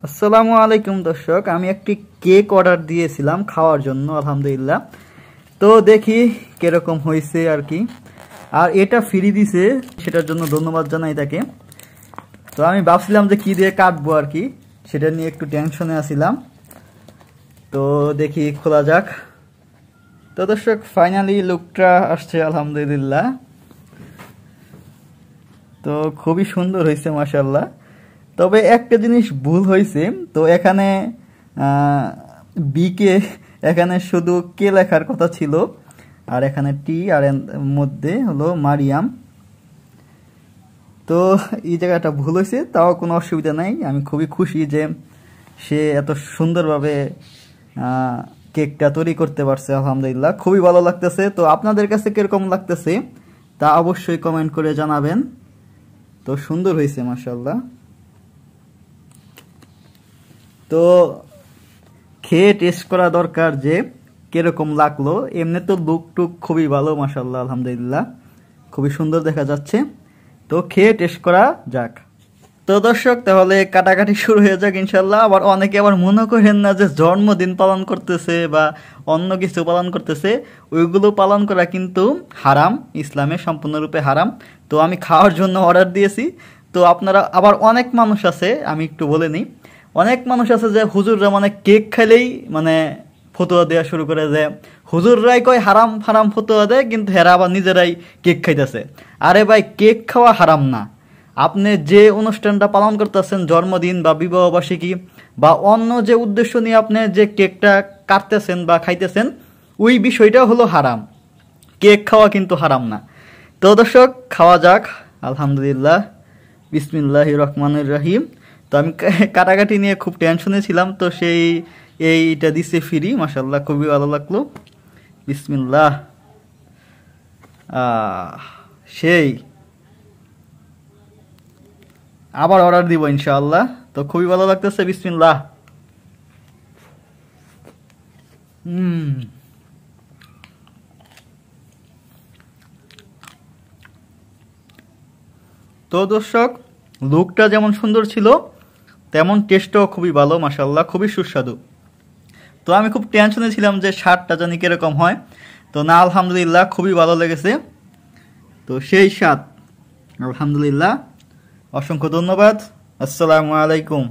আসসালামু আলাইকুম দর্শক, আমি একটি কেক অর্ডার দিয়েছিলাম খাওয়ার জন্য। আলহামদুলিল্লাহ, তো দেখি কিরকম হয়েছে আর কি। আর এটা ফ্রি দিছে, সেটার জন্য ধন্যবাদ জানাই তাকে। তো আমি ভাবছিলাম যে কি দিয়ে কাটবো আর কি, সেটা নিয়ে একটু টেনশনে আছিলাম। তো দেখি খোলা যাক। তো দর্শক, ফাইনালি লুকটা আসছে আলহামদুলিল্লাহ। তো খুবই সুন্দর হয়েছে মাশাআল্লাহ। তবে একটা জিনিস ভুল হয়েছে, তো এখানে বিকে এখানে শুধু কে লেখার কথা ছিল, আর এখানে টি, আর এর মধ্যে হলো মারিয়াম। তো এই জায়গাটা ভুল হয়েছে, তাও কোনো অসুবিধা নাই। আমি খুবই খুশি যে সে এত সুন্দরভাবে কেকটা তৈরি করতে পারছে। আলহামদুলিল্লাহ, খুবই ভালো লাগতেছে। তো আপনাদের কাছে কিরকম লাগতেছে তা অবশ্যই কমেন্ট করে জানাবেন। তো সুন্দর হয়েছে মাশাআল্লাহ। তো খেয়ে টেস্ট করা দরকার যে কিরকম লাগলো। এমনি তো লুক টুক খুবই ভালো মাশাআল্লাহ, আলহামদুলিল্লাহ, খুবই সুন্দর দেখা যাচ্ছে। তো খেয়ে টেস্ট করা যাক। তো দর্শক, তাহলে কাটাকাটি শুরু হয়ে যাক ইনশাল্লাহ। আবার অনেকে আবার মনে করেন না যে জন্মদিন পালন করতেছে বা অন্য কিছু পালন করতেছে, ওইগুলো পালন করা কিন্তু হারাম, ইসলামে সম্পূর্ণরূপে হারাম। তো আমি খাওয়ার জন্য অর্ডার দিয়েছি। তো আপনারা আবার অনেক মানুষ আছে, আমি একটু বলে নিই, অনেক মানুষ আছে যে হুজুররা মানে কেক খাইলেই মানে ফতোয়া দেওয়া শুরু করে, যে হুজুররাই কয় হারাম হারাম ফতোয়া দেয়, কিন্তু হেরা আবার নিজেরাই কেক খাইতেছে। আরে ভাই, কেক খাওয়া হারাম না। আপনি যে অনুষ্ঠানটা পালন করতেছেন, জন্মদিন বা বিবাহবার্ষিকী বা অন্য যে উদ্দেশ্য নিয়ে আপনি যে কেকটা কাটতেছেন বা খাইতেছেন, ওই বিষয়টা হলো হারাম। কেক খাওয়া কিন্তু হারাম না। তো দর্শক, খাওয়া যাক আলহামদুলিল্লাহ। বিসমিল্লাহির রহমানির রহিম। তো আমি কাটাকাটি নিয়ে খুব টেনশনে ছিলাম, তো সেই এইটা দিছে ফ্রি, মাশাআল্লাহ, খুবই ভালো লাগলো। বিসমিল্লাহ। সেই আবার অর্ডার দিব ইনশাআল্লাহ। তো খুবই ভালো লাগতেছে। বিসমিল্লাহ। তো দর্শক, লুকটা যেমন সুন্দর ছিল, তেমন টেস্টও খুবই ভালো মাশাআল্লাহ, খুবই সুস্বাদু। তো আমি খুব টেনশনে ছিলাম যে স্বাদটা জানি কিরকম হয়। তো না, আলহামদুলিল্লাহ, খুবই ভালো লেগেছে। তো সেই স্বাদ, আলহামদুলিল্লাহ। অসংখ্য ধন্যবাদ। আসসালামু আলাইকুম।